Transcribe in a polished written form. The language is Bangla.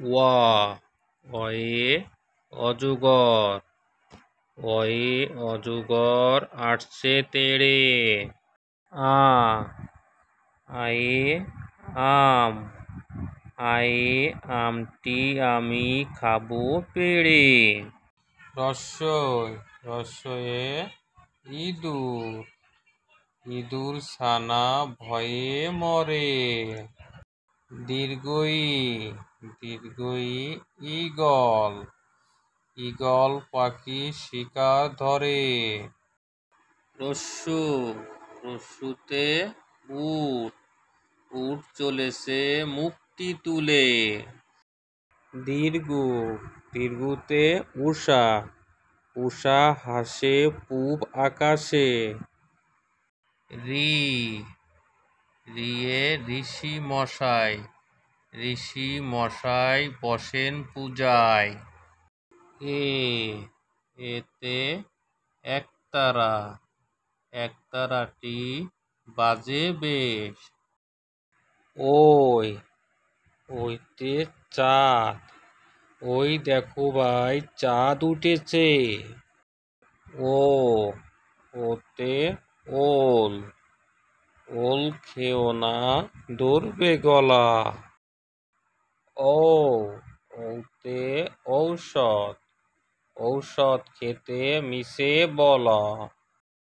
ওয়া অয়ে অজগর, অয়ে অজগর আসছে তেড়ে। আ আয়ে আম, আয়ে আমটি আমি খাবো পেড়ে। রস্বই রস্বয়ে ইঁদুর, ইঁদুর ছানা ভয়ে মরে। দীর্ঘই দীর্ঘই ঈগল, ঈগল পাখি শিকার ধরে। রস্যু রস্যুতে উট, উট চলেছে মুখটি তুলে। দীর্ঘ দীর্ঘতে উষা, উষা হাসে পূব আকাশে। রি রিয়ে ঋষি মশাই, ঋষি মশাই বসেন পূজায়। এ এতে একতারা, একতারাটি বাজে বেশ। ওই ওইতে চাঁদ, ওই দেখো ভাই চাঁদ উঠেছে। ও ওতে ওল, ওল খেও না ধরবে গলা। ও ওতে ঔষধ, ঔষধ খেতে মিশে বলা।